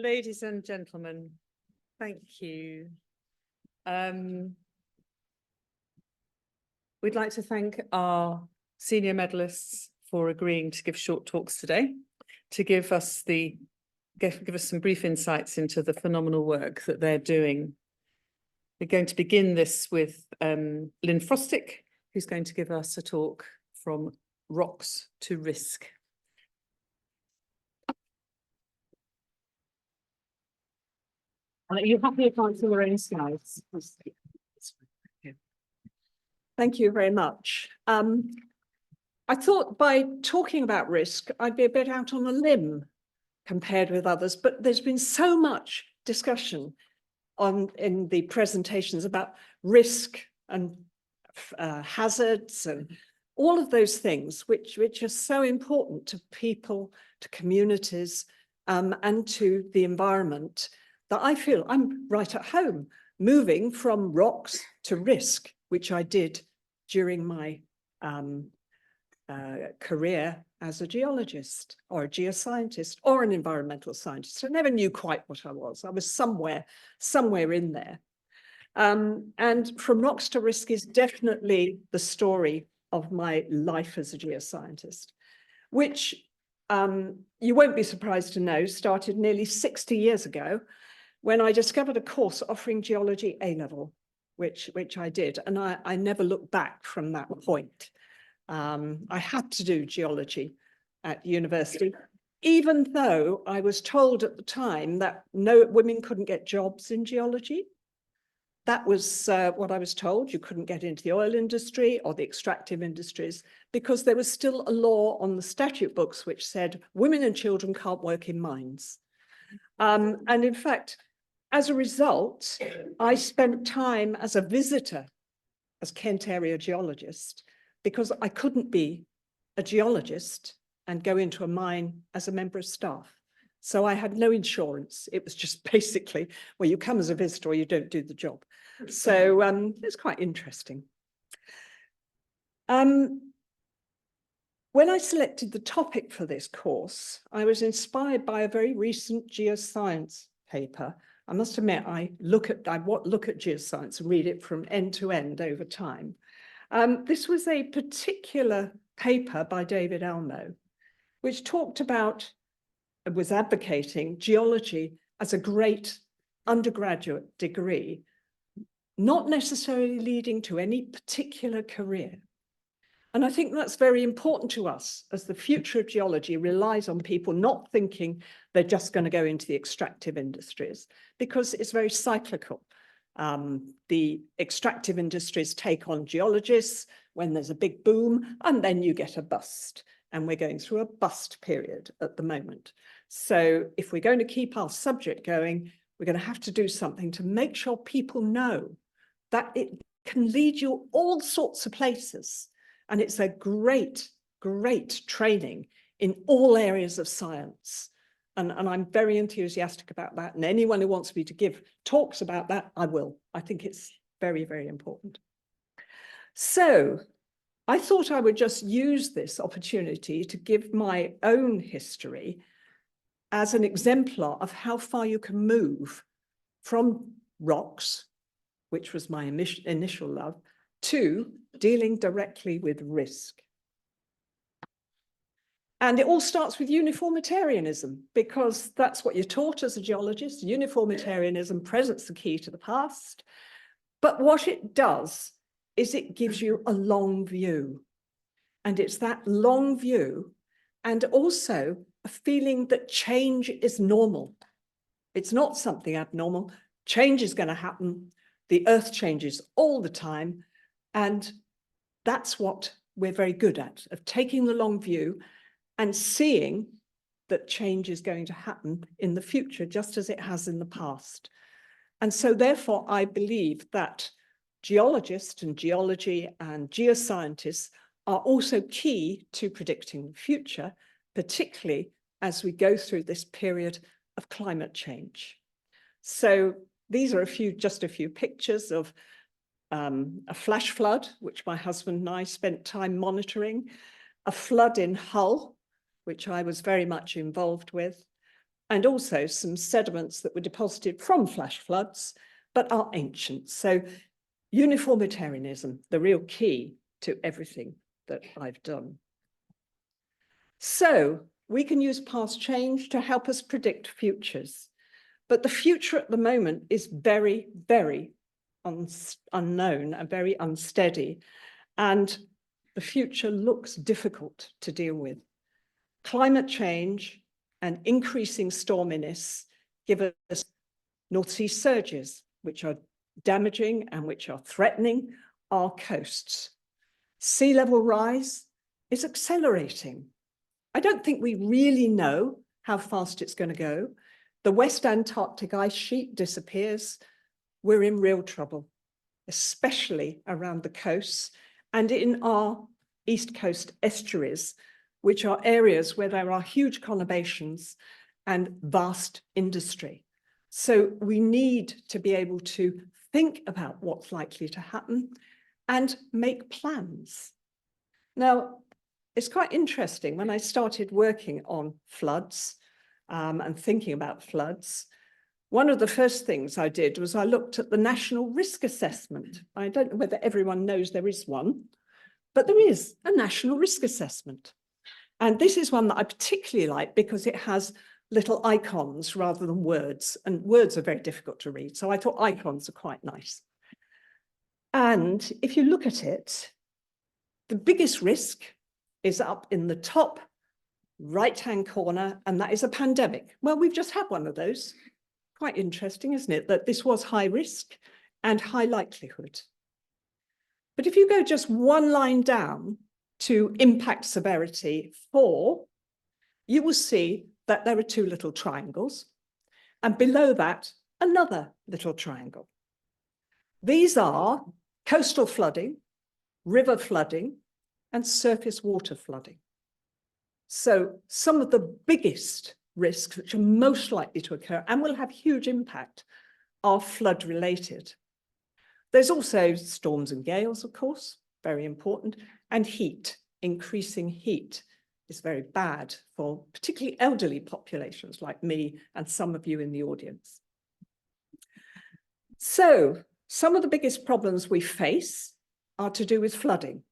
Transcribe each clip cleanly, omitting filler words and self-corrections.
Ladies and gentlemen, thank you. We'd like to thank our senior medalists for agreeing to give short talks today, to give us some brief insights into the phenomenal work that they're doing. We're going to begin this with Lynn Frostick, who's going to give us a talk from Rocks to Risk. Are you happy advancing your own slides? Thank you very much. I thought by talking about risk, I'd be a bit out on a limb compared with others, but there's been so much discussion in the presentations about risk and hazards and all of those things, which are so important to people, to communities, and to the environment, that I feel I'm right at home, moving from rocks to risk, which I did during my career as a geologist or a geoscientist or an environmental scientist. I never knew quite what I was. I was somewhere in there. And from rocks to risk is definitely the story of my life as a geoscientist, which you won't be surprised to know started nearly 60 years ago when I discovered a course offering geology A-level, which I did, and I never looked back from that point. I had to do geology at university, even though I was told at the time that no women couldn't get jobs in geology. That was what I was told. You couldn't get into the oil industry or the extractive industries because there was still a law on the statute books which said women and children can't work in mines. And in fact, as a result, I spent time as a visitor, as Kent area geologist, because I couldn't be a geologist and go into a mine as a member of staff. So I had no insurance. It was just basically, well, you come as a visitor or you don't do the job. So it's quite interesting. When I selected the topic for this course, I was inspired by a very recent geoscience paper. I must admit, I look at geoscience and read it from end to end over time. This was a particular paper by David Elmo, which was advocating geology as a great undergraduate degree, not necessarily leading to any particular career. And I think that's very important to us, as the future of geology relies on people not thinking they're just going to go into the extractive industries, because it's very cyclical. The extractive industries take on geologists when there's a big boom, and then you get a bust. And we're going through a bust period at the moment. So if we're going to keep our subject going, we're going to have to do something to make sure people know that it can lead you all sorts of places. And it's a great, great training in all areas of science. And I'm very enthusiastic about that. And anyone who wants me to give talks about that, I will. I think it's very, very important. So I thought I would just use this opportunity to give my own history as an exemplar of how far you can move from rocks, which was my initial love, to dealing directly with risk. And it all starts with uniformitarianism, because that's what you're taught as a geologist. Uniformitarianism presents the key to the past. But what it does is it gives you a long view. And it's that long view and also a feeling that change is normal. It's not something abnormal. Change is going to happen. The earth changes all the time. And that's what we're very good at, of taking the long view and seeing that change is going to happen in the future, just as it has in the past. And so therefore, I believe that geologists and geology and geoscientists are also key to predicting the future, particularly as we go through this period of climate change. So these are just a few pictures of a flash flood, which my husband and I spent time monitoring, a flood in Hull, which I was very much involved with, and also some sediments that were deposited from flash floods, but are ancient. So uniformitarianism, the real key to everything that I've done. So we can use past change to help us predict futures. But the future at the moment is very, very unknown and very unsteady. And the future looks difficult to deal with. Climate change and increasing storminess give us North Sea surges, which are damaging and which are threatening our coasts. Sea level rise is accelerating. I don't think we really know how fast it's going to go. The West Antarctic ice sheet disappears. We're in real trouble, especially around the coasts and in our East Coast estuaries, which are areas where there are huge conurbations and vast industry. So we need to be able to think about what's likely to happen and make plans. Now, it's quite interesting when I started working on floods and thinking about floods. One of the first things I did was I looked at the National Risk Assessment. I don't know whether everyone knows there is one, but there is a National Risk Assessment. And this is one that I particularly like because it has little icons rather than words, and words are very difficult to read. So I thought icons are quite nice. And if you look at it, the biggest risk is up in the top right-hand corner, and that is a pandemic. Well, we've just had one of those. Quite interesting, isn't it? That this was high risk and high likelihood. But if you go just one line down to impact severity 4, you will see that there are 2 little triangles, and below that, another little triangle. These are coastal flooding, river flooding, and surface water flooding. So some of the biggest risks which are most likely to occur and will have huge impact are flood related. There's also storms and gales, of course, very important, and heat. Increasing heat is very bad for particularly elderly populations like me and some of you in the audience. So some of the biggest problems we face are to do with flooding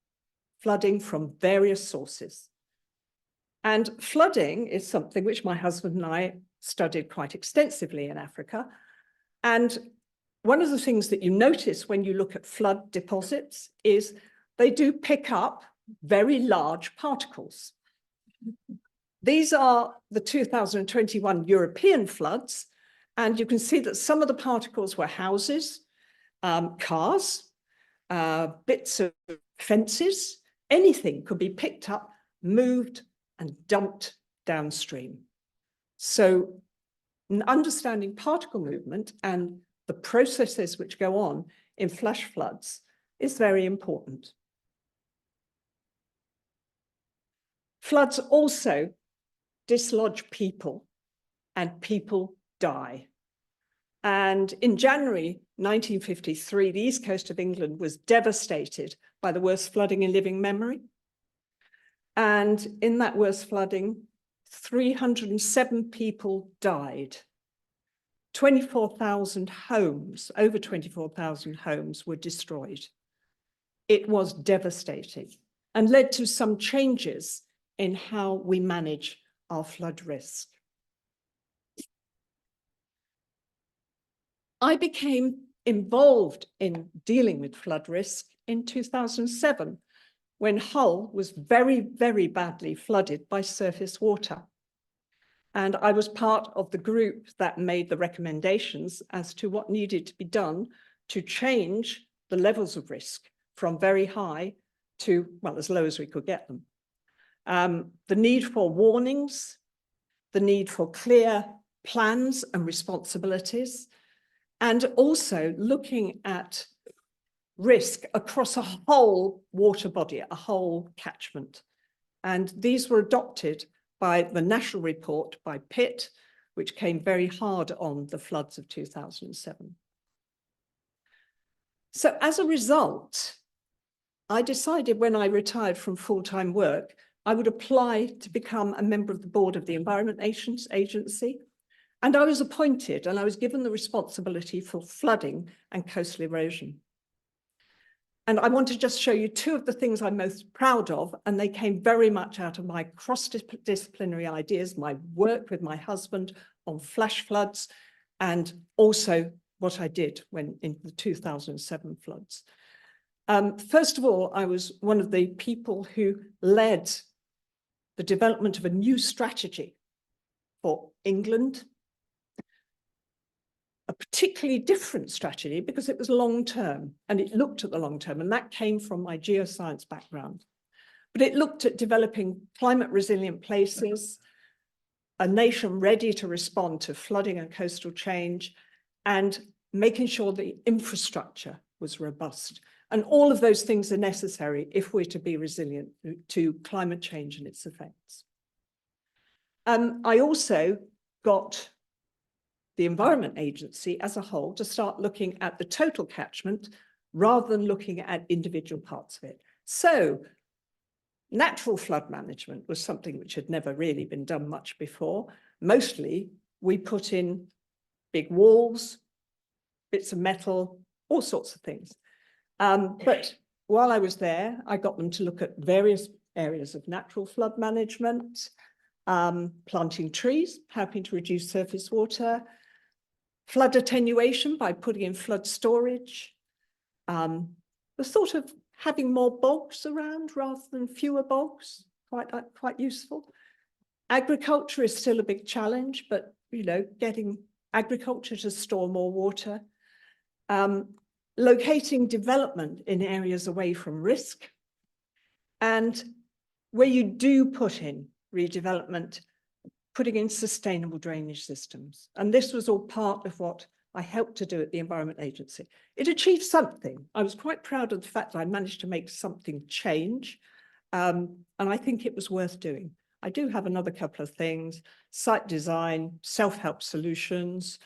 from various sources. And flooding is something which my husband and I studied quite extensively in Africa. And one of the things that you notice when you look at flood deposits is they do pick up very large particles. These are the 2021 European floods, and you can see that some of the particles were houses, cars, bits of fences. Anything could be picked up, moved, and dumped downstream. So understanding particle movement and the processes which go on in flash floods is very important. Floods also dislodge people, and people die. And in January 1953, the east coast of England was devastated by the worst flooding in living memory. And in that worst flooding, 307 people died. 24,000 homes, over 24,000 homes were destroyed. It was devastating and led to some changes in how we manage our flood risk. I became involved in dealing with flood risk in 2007, when Hull was very, very badly flooded by surface water. And I was part of the group that made the recommendations as to what needed to be done to change the levels of risk from very high to, well, as low as we could get them. The need for warnings, the need for clear plans and responsibilities, and also looking at risk across a whole water body, a whole catchment. And these were adopted by the national report by Pitt, which came very hard on the floods of 2007. So as a result, I decided when I retired from full-time work, I would apply to become a member of the board of the Environment Agency, And I was appointed and I was given the responsibility for flooding and coastal erosion. And I want to just show you two of the things I'm most proud of, and they came very much out of my cross-disciplinary ideas, my work with my husband on flash floods, and also what I did when in the 2007 floods. First of all, I was one of the people who led the development of a new strategy for England, a particularly different strategy because it was long-term and it looked at the long-term, and that came from my geoscience background. But it looked at developing climate resilient places, a nation ready to respond to flooding and coastal change, and making sure the infrastructure was robust. And all of those things are necessary if we're to be resilient to climate change and its effects. I also got the Environment Agency as a whole to start looking at the total catchment rather than looking at individual parts of it. So natural flood management was something which had never really been done much before. Mostly we put in big walls, bits of metal, all sorts of things. But while I was there, I got them to look at various areas of natural flood management, planting trees, helping to reduce surface water, flood attenuation by putting in flood storage, the sort of having more bogs around rather than fewer bogs, quite useful. Agriculture is still a big challenge, but getting agriculture to store more water. Locating development in areas away from risk, and where you do put in redevelopment, putting in sustainable drainage systems. And this was all part of what I helped to do at the Environment Agency. It achieved something. I was quite proud of the fact that I managed to make something change, and I think it was worth doing. I do have another couple of things: site design, self-help solutions,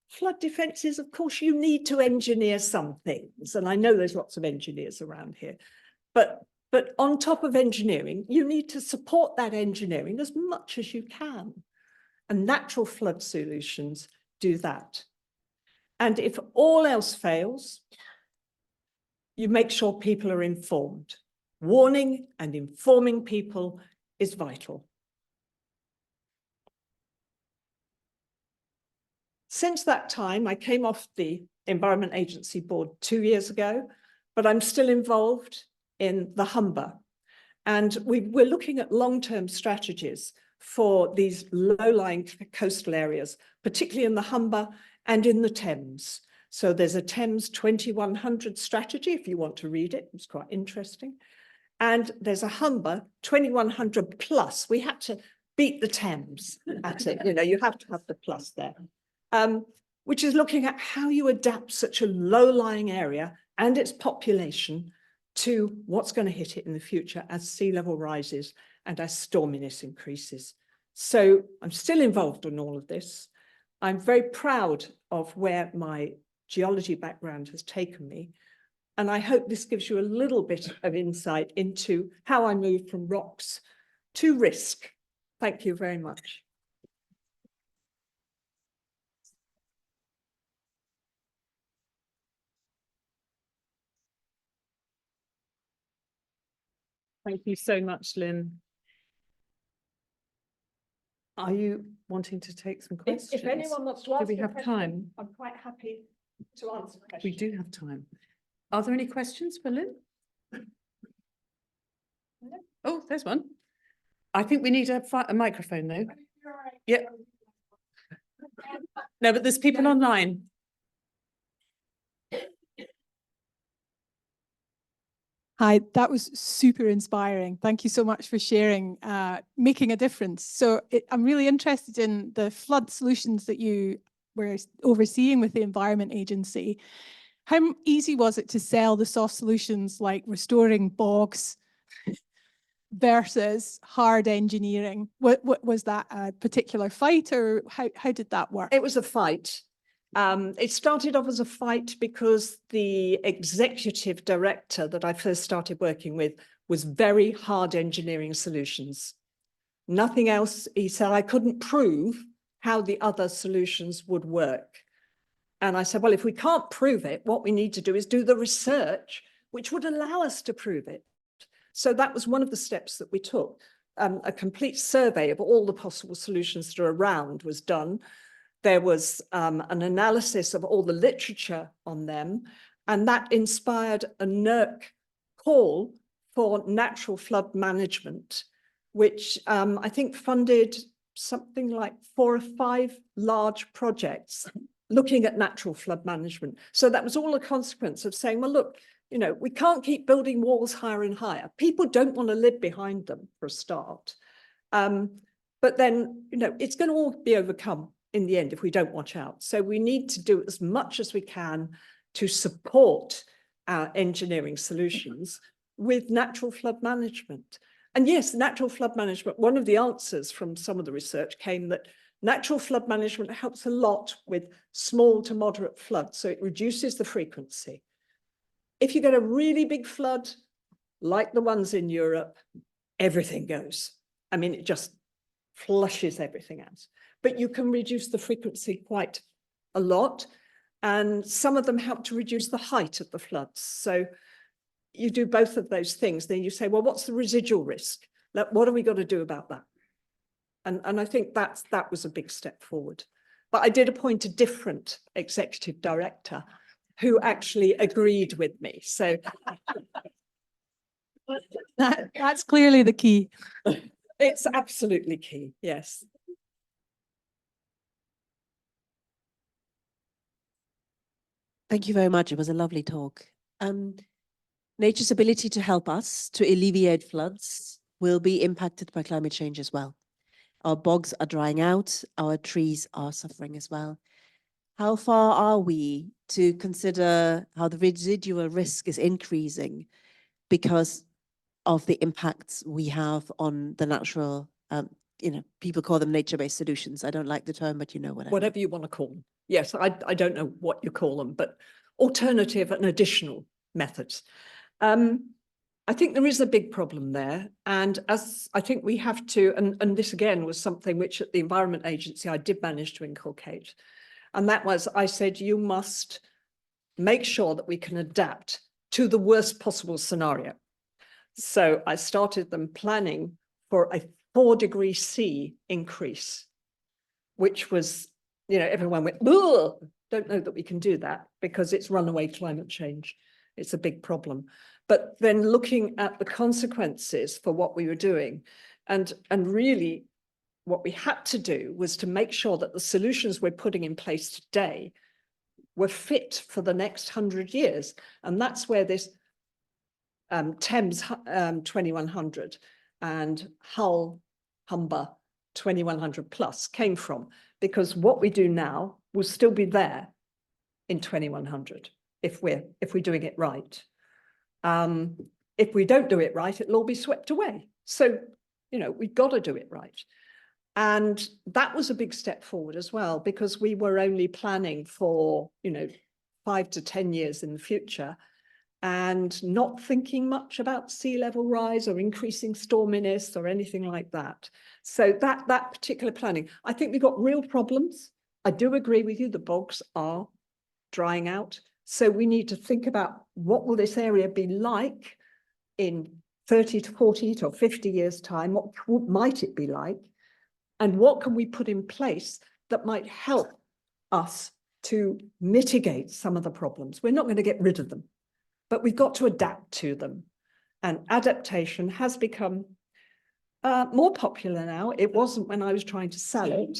flood defences. Of course, you need to engineer some things, and I know there's lots of engineers around here, but on top of engineering, you need to support that engineering as much as you can. And natural flood solutions do that. And if all else fails, you make sure people are informed. Warning and informing people is vital. Since that time, I came off the Environment Agency board 2 years ago, but I'm still involved in the Humber. And we're looking at long-term strategies for these low-lying coastal areas, particularly in the Humber and in the Thames. So there's a Thames 2100 strategy, if you want to read it. It's quite interesting. And there's a Humber 2100 plus. We had to beat the Thames at it. You have to have the plus there. Which is looking at how you adapt such a low-lying area and its population to what's going to hit it in the future as sea level rises and as storminess increases. So I'm still involved in all of this. I'm very proud of where my geology background has taken me. And I hope this gives you a little bit of insight into how I moved from rocks to risk. Thank you very much. Thank you so much, Lynn. Are you wanting to take some questions? If anyone wants to ask, do we have time? I'm quite happy to answer questions. We do have time. Are there any questions for Lynn? No. Oh, there's one. I think we need a microphone though. Yeah. No, but there's people online. Hi, that was super inspiring. Thank you so much for sharing, making a difference. So I'm really interested in the flood solutions that you were overseeing with the Environment Agency. How easy was it to sell the soft solutions like restoring bogs versus hard engineering? What was that a particular fight, or how did that work? It was a fight. It started off as a fight because the executive director that I first started working with was very hard engineering solutions. Nothing else. He said I couldn't prove how the other solutions would work. And I said, well, if we can't prove it, what we need to do is do the research, which would allow us to prove it. So that was one of the steps that we took. A complete survey of all the possible solutions that are around was done. There was an analysis of all the literature on them, and that inspired a NERC call for natural flood management, which I think funded something like 4 or 5 large projects looking at natural flood management. So that was all a consequence of saying, well, look, you know, we can't keep building walls higher and higher. People don't want to live behind them for a start. But then, you know, it's going to all be overcome in the end if we don't watch out. So we need to do as much as we can to support our engineering solutions with natural flood management. And yes, natural flood management, one of the answers from some of the research came that natural flood management helps a lot with small to moderate floods. So it reduces the frequency. If you get a really big flood, like the ones in Europe, everything goes. I mean, it just flushes everything out. But you can reduce the frequency quite a lot. And some of them help to reduce the height of the floods. So you do both of those things. Then you say, well, what's the residual risk? What have we got to do about that? And I think that was a big step forward. But I did appoint a different executive director who actually agreed with me. So That's clearly the key. it's absolutely key, yes. Thank you very much. It was a lovely talk. Nature's ability to help us to alleviate floods will be impacted by climate change as well. Our bogs are drying out, our trees are suffering as well. How far are we to consider how the residual risk is increasing because of the impacts we have on the natural, you know, people call them nature-based solutions. I don't like the term, but you know what I mean. Whatever you want to call them. Yes, I don't know what you call them, but alternative and additional methods. I think there is a big problem there. And as I think we have to, and this again was something which at the Environment Agency I did manage to inculcate. And that was, I said, you must make sure that we can adapt to the worst possible scenario. So I started them planning for a 4°C increase, which was, you know, everyone went, ugh, don't know that we can do that because it's runaway climate change. It's a big problem. But then looking at the consequences for what we were doing, and really what we had to do was to make sure that the solutions we're putting in place today were fit for the next 100 years. And that's where this Thames 2100 and Hull Humber 2100 plus came from, because what we do now will still be there in 2100 if we're doing it right. If we don't do it right, it'll all be swept away. So, you know, we've got to do it right. And that was a big step forward as well, because we were only planning for, you know, 5 to 10 years in the future and not thinking much about sea level rise or increasing storminess or anything like that. So that particular planning, I think we've got real problems. I do agree with you, the bogs are drying out. So we need to think about what will this area be like in 30 to 40 to 50 years time? What might it be like? And what can we put in place that might help us to mitigate some of the problems? We're not going to get rid of them, but we've got to adapt to them. And adaptation has become more popular now. It wasn't when I was trying to sell it.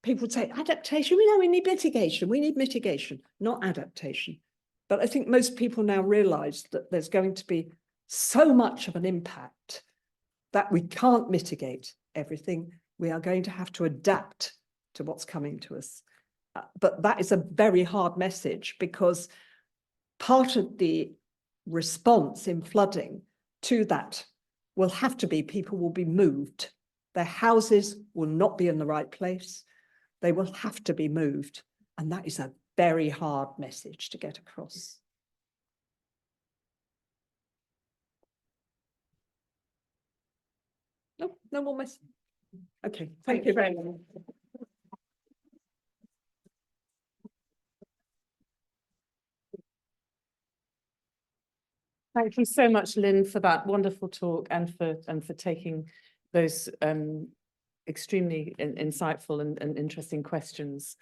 People would say, adaptation, we need mitigation. We need mitigation, not adaptation. But I think most people now realize that there's going to be so much of an impact that we can't mitigate everything. We are going to have to adapt to what's coming to us. But that is a very hard message, because part of the response in flooding to that will have to be people will be moved. Their houses will not be in the right place. They will have to be moved. And that is a very hard message to get across. No more message. Okay, thank you very much. Thank you so much, Lynn, for that wonderful talk and for taking those extremely insightful and interesting questions.